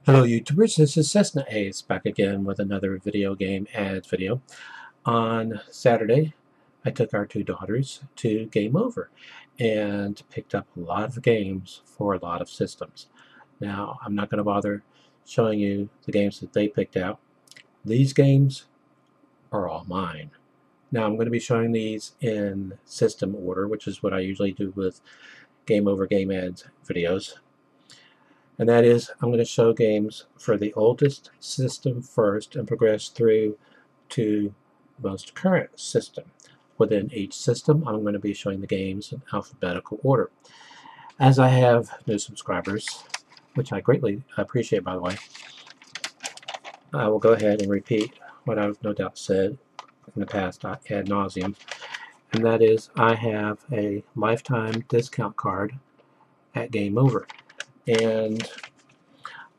Hello YouTubers, this is Cessnaace back again with another video game ads video. On Saturday, I took our two daughters to Game Over and picked up a lot of games for a lot of systems. Now, I'm not going to bother showing you the games that they picked out. These games are all mine. Now, I'm going to be showing these in system order, which is what I usually do with Game Over game ads videos. And that is, I'm going to show games for the oldest system first and progress through to most current system. Within each system, I'm going to be showing the games in alphabetical order. As I have new subscribers, which I greatly appreciate, by the way, I will go ahead and repeat what I've no doubt said in the past ad nauseum, and that is I have a lifetime discount card at Game Over. And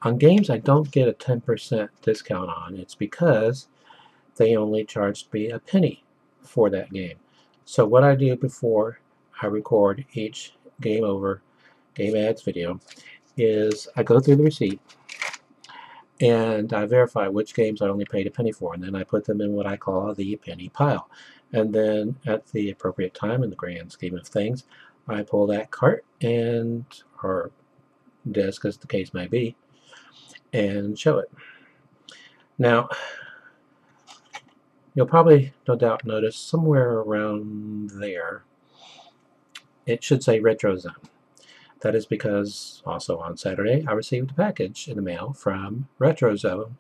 on games I don't get a 10% discount on, it's because they only charged me a penny for that game. So what I do before I record each Game Over game ads video is I go through the receipt and I verify which games I only paid a penny for, and then I put them in what I call the penny pile. And then at the appropriate time in the grand scheme of things, I pull that cart and or disc, as the case may be, and show it. Now, you'll probably no doubt notice somewhere around there it should say RetroZone. That is because also on Saturday I received a package in the mail from RetroZone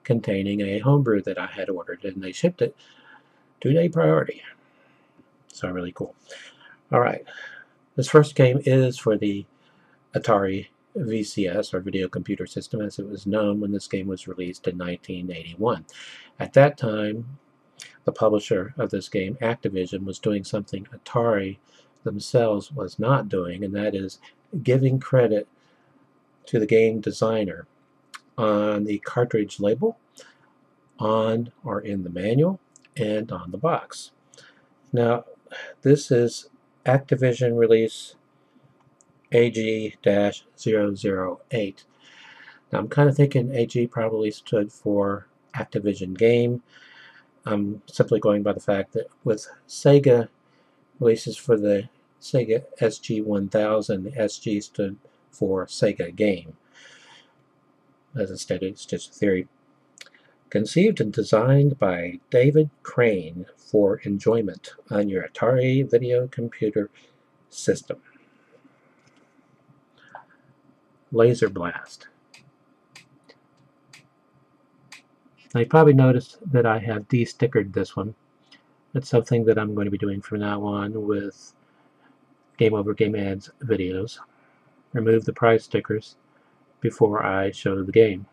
containing a homebrew that I had ordered, and they shipped it 2-day priority. So really cool. Alright, this first game is for the Atari VCS, or Video Computer System, as it was known when this game was released in 1981. At that time, the publisher of this game, Activision, was doing something Atari themselves was not doing, and that is giving credit to the game designer on the cartridge label, on or in the manual, and on the box. Now, this is Activision release AG-008. Now, I'm kind of thinking AG probably stood for Activision Game. I'm simply going by the fact that with Sega releases for the Sega SG-1000, the SG stood for Sega Game. As I stated, it's just a theory. Conceived and designed by David Crane for enjoyment on your Atari Video Computer System. Laser Blast. Now, you probably noticed that I have de-stickered this one. That's something that I'm going to be doing from now on with Game Over Game Ads videos. Remove the prize stickers before I show the game.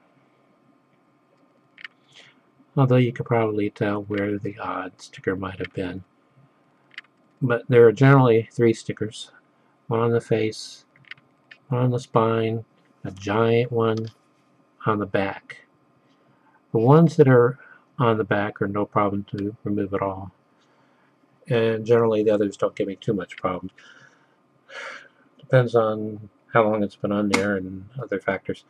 Although you could probably tell where the odd sticker might have been. But there are generally 3 stickers. One on the face, one on the spine, a giant one on the back. The ones that are on the back are no problem to remove at all. And generally the others don't give me too much problem. Depends on how long it's been on there and other factors.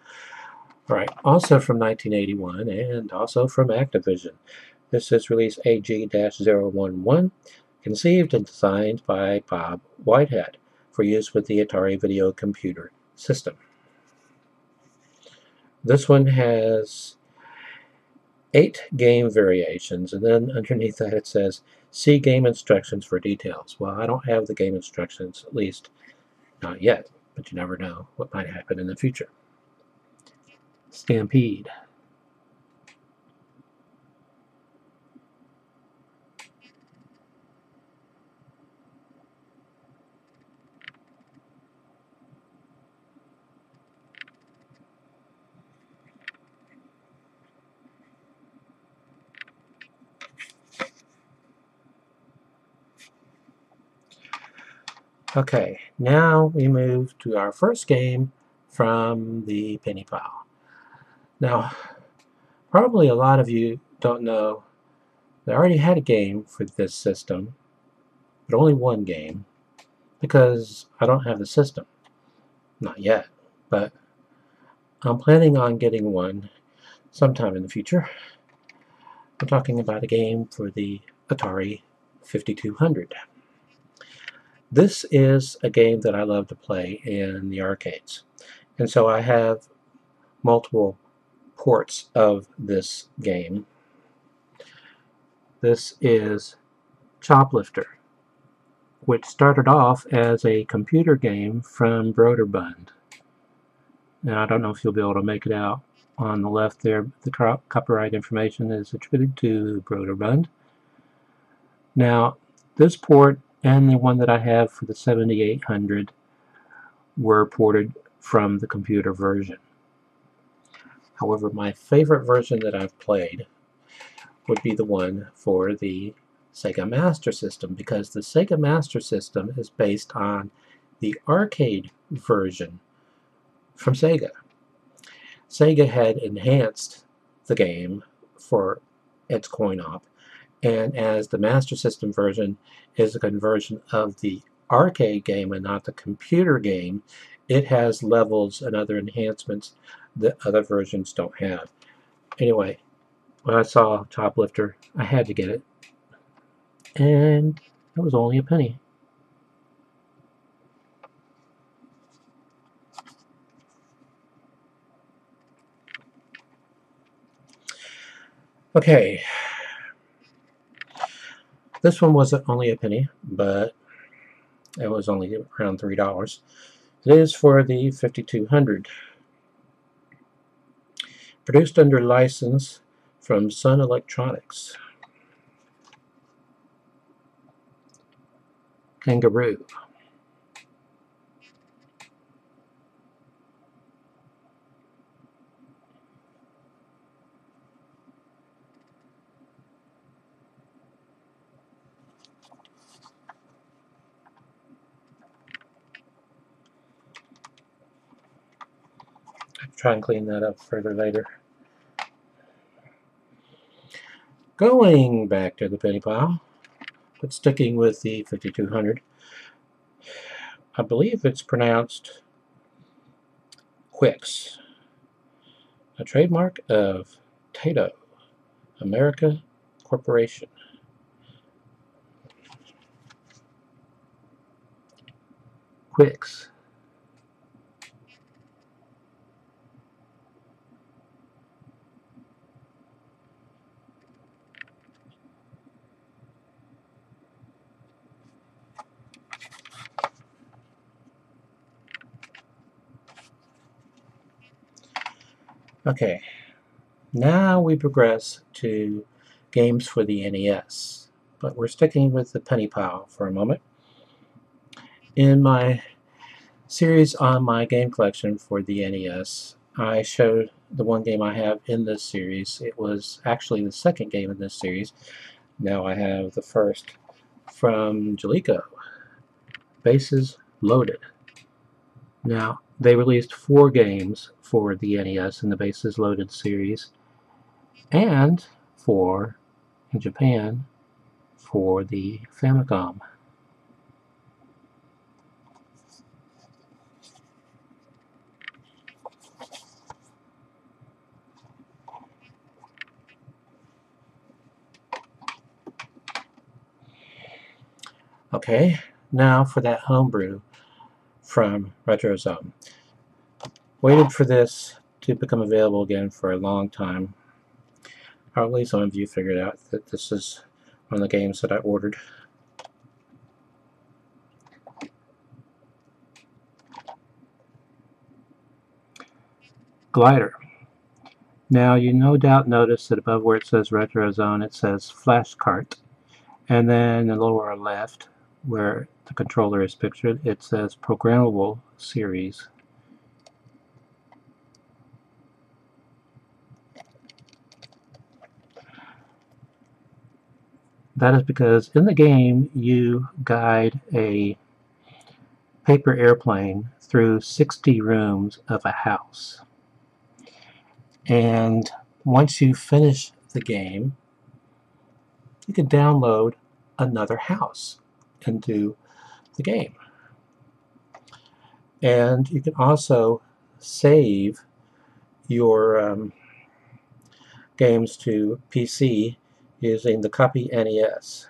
Alright, also from 1981 and also from Activision. This is release AG-011, conceived and designed by Bob Whitehead for use with the Atari Video Computer System. This one has 8 game variations, and then underneath that it says, see game instructions for details. Well, I don't have the game instructions, at least not yet, but you never know what might happen in the future. Stampede. Okay, now we move to our first game from the penny pile. Now, probably a lot of you don't know that I already had a game for this system, but only one game, because I don't have the system. Not yet, but I'm planning on getting one sometime in the future. I'm talking about a game for the Atari 5200. This is a game that I love to play in the arcades. And so I have multiple ports of this game. This is Choplifter, which started off as a computer game from Broderbund. Now I don't know if you'll be able to make it out on the left there. The copyright information is attributed to Broderbund. Now this port and the one that I have for the 7800 were ported from the computer version. However, my favorite version that I've played would be the one for the Sega Master System, because the Sega Master System is based on the arcade version from Sega. Sega had enhanced the game for its coin-op, and as the Master System version is a conversion of the arcade game and not the computer game, it has levels and other enhancements that other versions don't have. Anyway, when I saw Choplifter, I had to get it, and it was only a penny. Okay, this one wasn't only a penny, but it was only around $3. It is for the 5200. Produced under license from Sun Electronics. Kangaroo. I'll try and clean that up further later. Going back to the penny pile, but sticking with the 5200, I believe it's pronounced Quix, a trademark of Tato America Corporation. Quix. Okay, now we progress to games for the NES, but we're sticking with the penny pile for a moment. In my series on my game collection for the NES, I showed the one game I have in this series. It was actually the second game in this series. Now I have the first from Jaleco, Bases Loaded. Now, they released 4 games for the NES in the Bases Loaded series, and 4 in Japan for the Famicom. Okay, now for that homebrew from RetroZone. Waited for this to become available again for a long time. Probably some of you figured out that this is one of the games that I ordered. Glider. Now you no doubt notice that above where it says RetroZone it says Flash Cart, and then in the lower left where the controller is pictured it says Programmable Series. That is because in the game you guide a paper airplane through 60 rooms of a house. And once you finish the game, you can download another house into the game. And you can also save your games to PC using the Copy NES.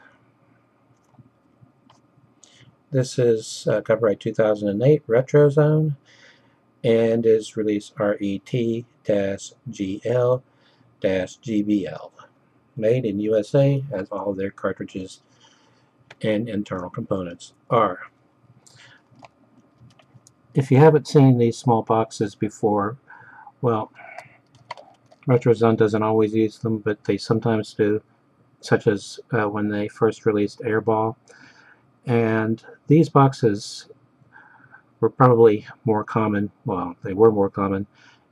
This is copyright 2008 RetroZone and is released RET-GL-GBL. Made in USA, as all of their cartridges and internal components are. If you haven't seen these small boxes before, well, RetroZone doesn't always use them, but they sometimes do, such as when they first released Airball. And these boxes were probably more common, well, they were more common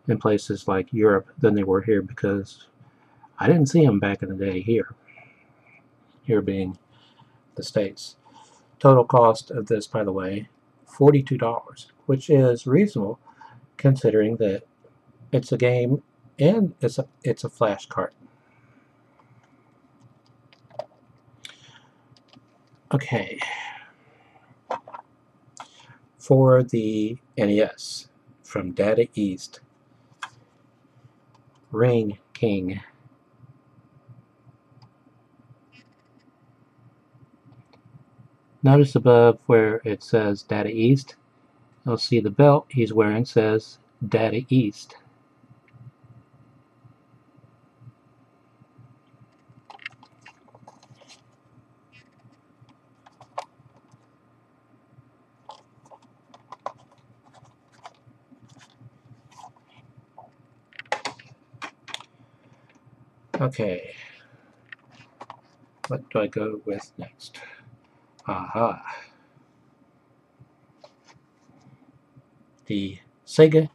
in places like Europe than they were here, because I didn't see them back in the day here being the States. Total cost of this, by the way, $42, which is reasonable considering that it's a game and it's a flash cart. Okay, for the NES from Data East, Ring King. Notice above where it says Data East, you'll see the belt he's wearing says Data East. Okay, what do I go with next? Aha. The Sega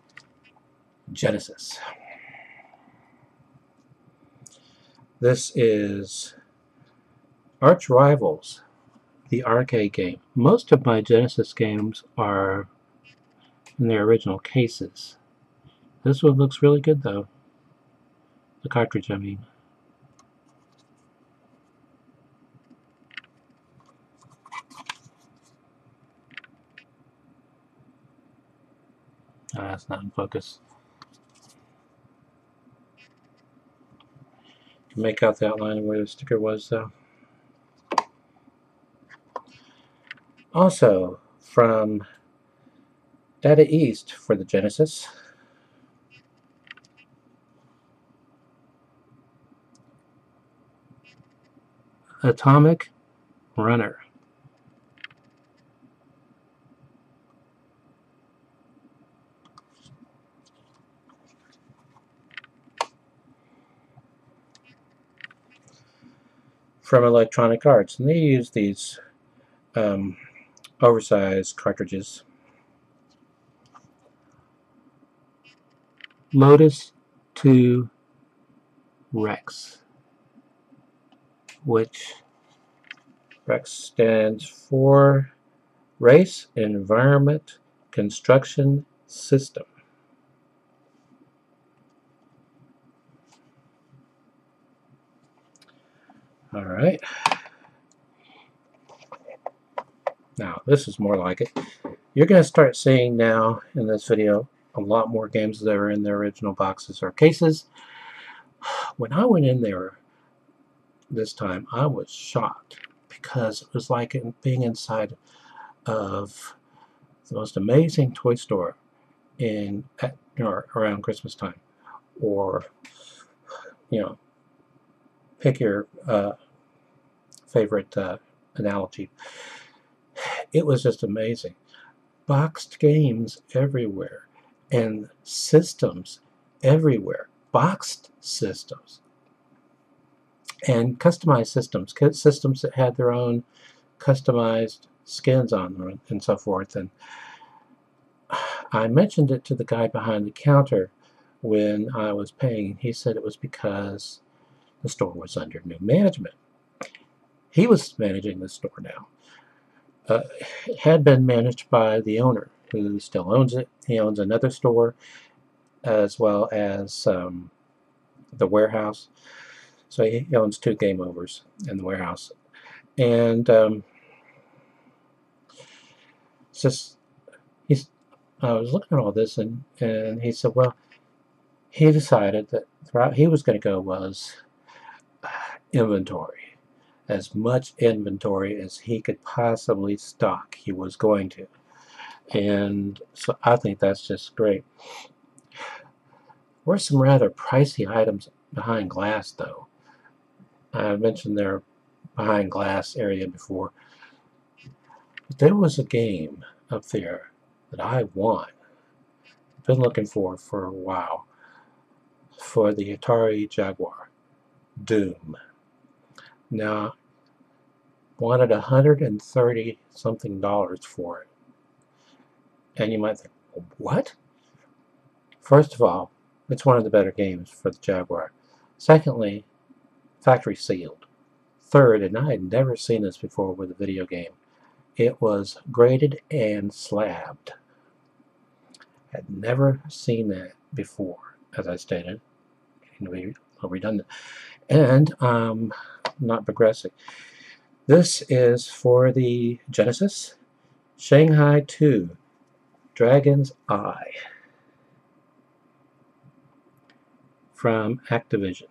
Genesis. This is Arch Rivals, the arcade game. Most of my Genesis games are in their original cases. This one looks really good though. The cartridge, I mean. That's not in focus. You can make out the outline of where the sticker was though. Also, from Data East for the Genesis, Atomic Runner. From Electronic Arts, and they use these oversized cartridges. Lotus 2 Rex, which Rex stands for Race Environment Construction System. All right. Now, this is more like it. You're going to start seeing now in this video a lot more games that are in their original boxes or cases. When I went in there this time, I was shocked because it was like being inside of the most amazing toy store around Christmas time, or pick your favorite analogy. It was just amazing. Boxed games everywhere and systems everywhere. Boxed systems and customized systems that had their own customized skins on them and so forth. And I mentioned it to the guy behind the counter when I was paying. He said it was because the store was under new management. He was managing the store now. It had been managed by the owner, who still owns it. He owns another store as well as the warehouse. So he owns 2 game overs in the warehouse. And I was looking at all this, and he said, well, he decided that the route he was going to go was inventory. As much inventory as he could possibly stock, he was going to. And so I think that's just great. There were some rather pricey items behind glass, though. I mentioned their behind glass area before. But there was a game up there that I want. Been looking for a while. For the Atari Jaguar. Doom. Now, wanted $130 something for it. And you might think, what? First of all, it's one of the better games for the Jaguar. Secondly, factory sealed. Third, and I had never seen this before with a video game, it was graded and slabbed. Had never seen that before, as I stated. To be redundant. And not progressing. This is for the Genesis, Shanghai 2, Dragon's Eye, from Activision.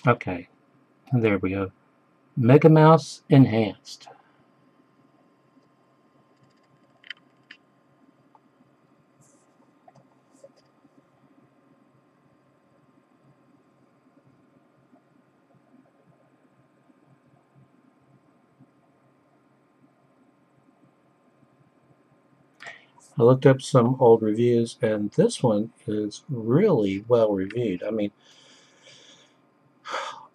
Okay, there we go. Mega Mouse Enhanced. I looked up some old reviews, and this one is really well reviewed. I mean,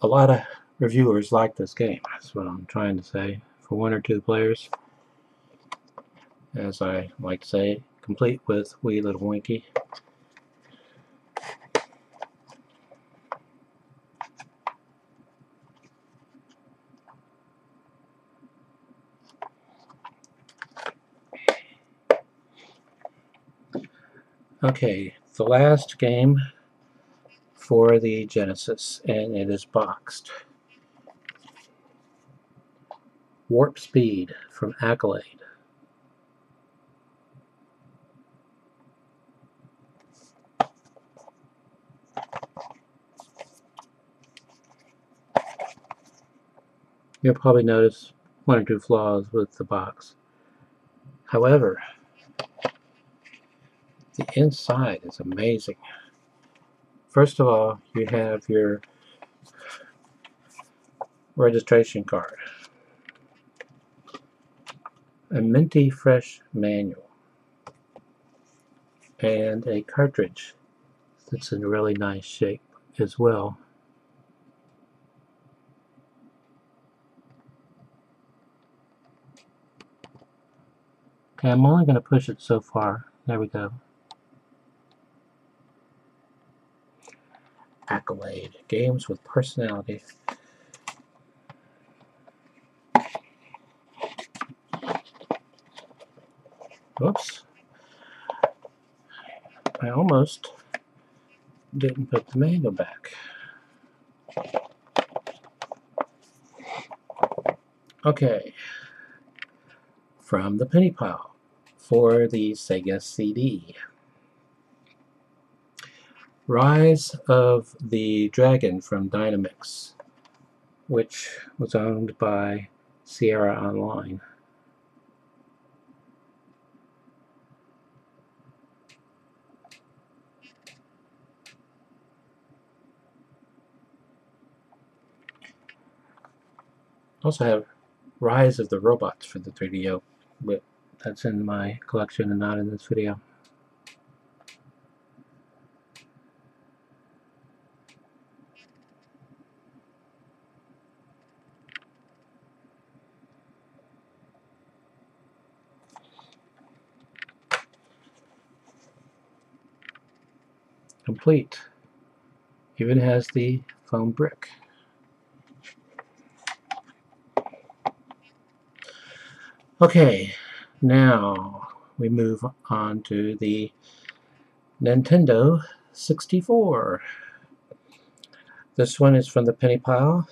a lot of reviewers like this game. That's what I'm trying to say. For one or two players, as I like to say, complete with Wee Little Winky. Okay, the last game for the Genesis, and it is boxed. Warp Speed from Accolade. You'll probably notice one or two flaws with the box. However, the inside is amazing. First of all, you have your registration card, a minty fresh manual, and a cartridge that's in really nice shape as well. Okay, I'm only going to push it so far. There we go. Accolade. Games with personality. Whoops. I almost didn't put the manual back. Okay. From the penny pile for the Sega CD. Rise of the Dragon from Dynamix, which was owned by Sierra Online. Also have Rise of the Robots for the 3DO, but that's in my collection and not in this video. Complete. Even has the foam brick. Okay, now we move on to the Nintendo 64. This one is from the penny pile.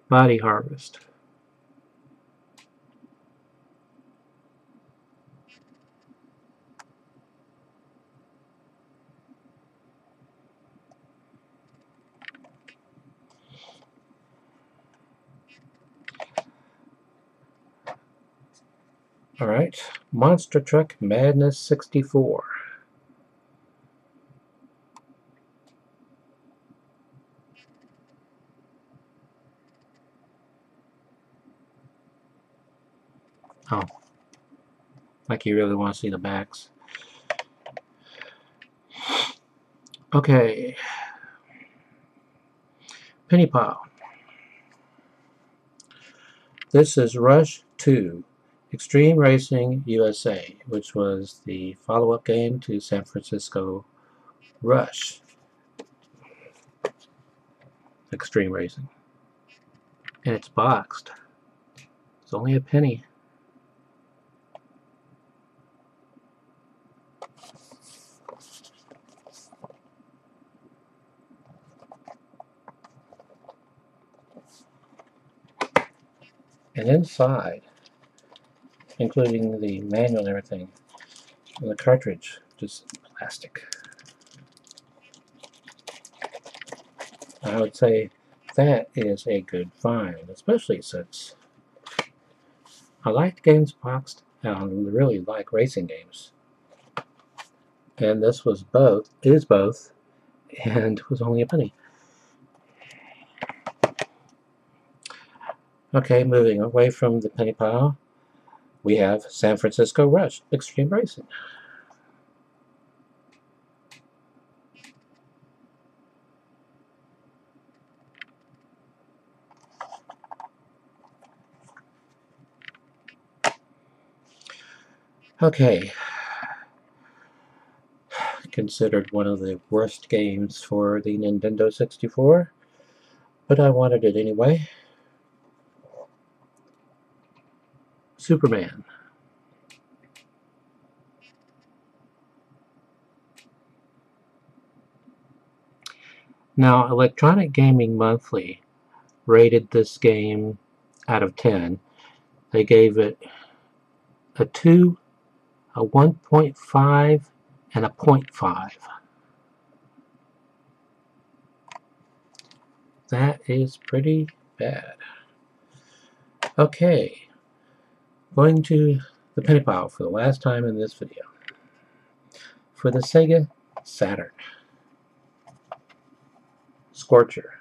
Body Harvest. Alright, Monster Truck Madness 64. Oh, like you really want to see the backs. Okay, Penny Pile. This is Rush 2, Extreme Racing USA, which was the follow-up game to San Francisco Rush Extreme Racing. And it's boxed. It's only a penny. And inside, including the manual and everything, and the cartridge, just plastic. I would say that is a good find, especially since I like games boxed and I really like racing games. And this was both, and was only a penny. Okay, moving away from the penny pile, we have San Francisco Rush Extreme Racing. Okay, considered one of the worst games for the Nintendo 64, but I wanted it anyway. Superman. Now, Electronic Gaming Monthly rated this game out of 10. They gave it a 2, a 1.5, and a 0.5. That is pretty bad. Okay, going to the penny pile for the last time in this video. For the Sega Saturn, Scorcher.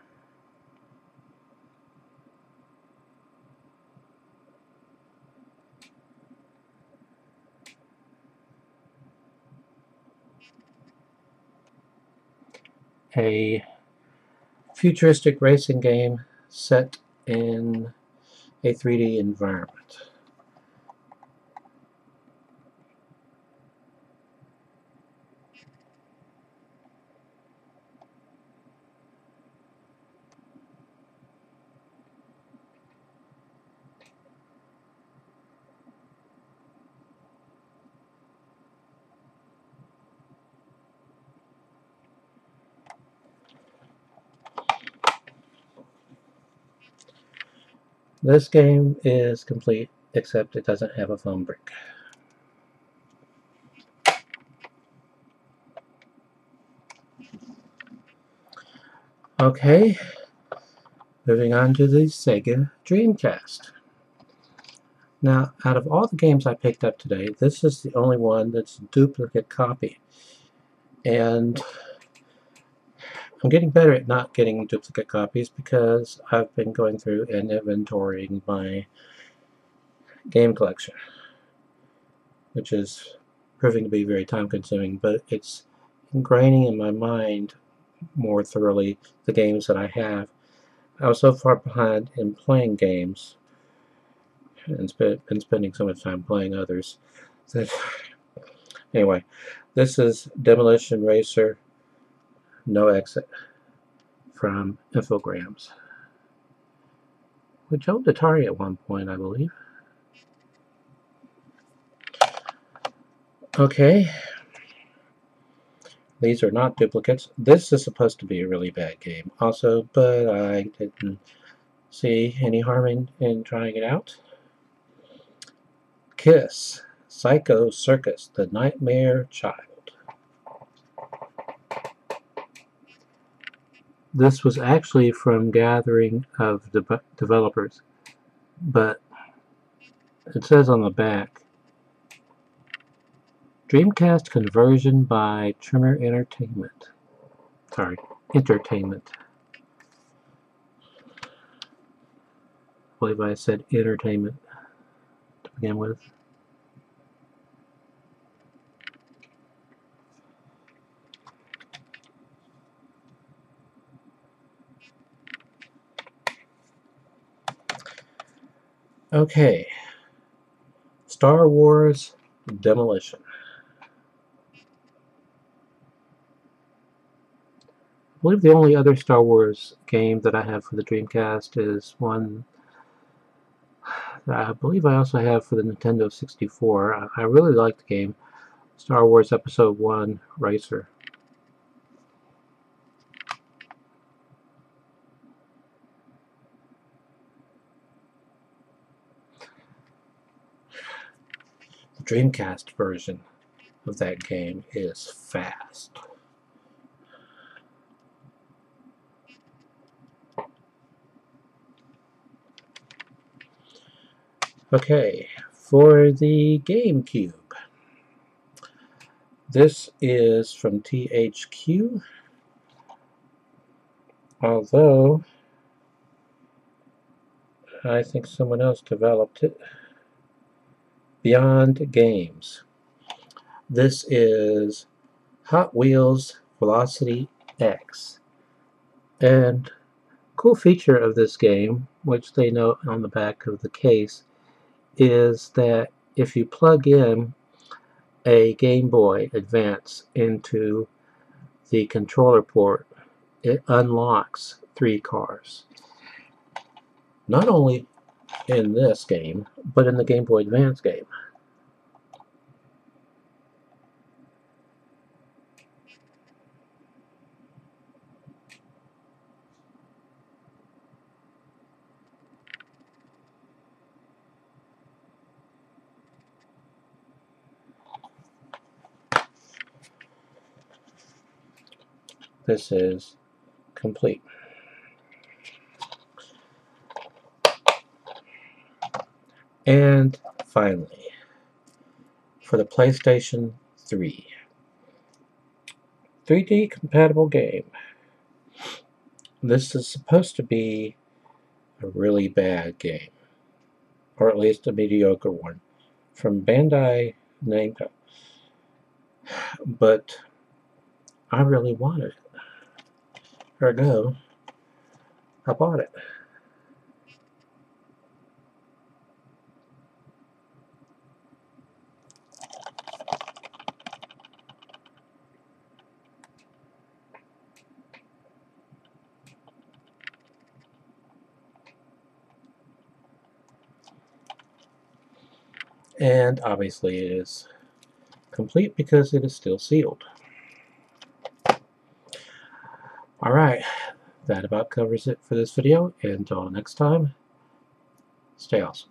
A futuristic racing game set in a 3D environment. This game is complete, except it doesn't have a phone brick. Okay, moving on to the Sega Dreamcast. Now, out of all the games I picked up today, this is the only one that's a duplicate copy. And I'm getting better at not getting duplicate copies because I've been going through and inventorying my game collection, which is proving to be very time-consuming, but it's ingraining in my mind more thoroughly the games that I have. I was so far behind in playing games and been spending so much time playing others that anyway, this is Demolition Racer No Exit from Infogrames, which owned Atari at one point, I believe. Okay, these are not duplicates. This is supposed to be a really bad game also, but I didn't See any harm in trying it out? Kiss, Psycho Circus, The Nightmare Child. This was actually from Gathering of Developers, but it says on the back, Dreamcast conversion by Trimmer Entertainment. Sorry, Entertainment. I believe I said entertainment to begin with. Okay, Star Wars Demolition. I believe the only other Star Wars game that I have for the Dreamcast is one that I believe I also have for the Nintendo 64. I really like the game, Star Wars Episode 1 Racer. The Dreamcast version of that game is fast. Okay, for the GameCube, this is from THQ, although I think someone else developed it. Beyond Games. This is Hot Wheels Velocity X. And cool feature of this game, which they note on the back of the case, is that if you plug in a Game Boy Advance into the controller port, it unlocks 3 cars. Not only in this game, but in the Game Boy Advance game. This is complete. And finally, for the PlayStation 3, 3D compatible game. This is supposed to be a really bad game, or at least a mediocre one, from Bandai Namco. But I really wanted it. Ergo, I bought it. And obviously it is complete because it is still sealed. Alright, that about covers it for this video. Until next time, stay awesome.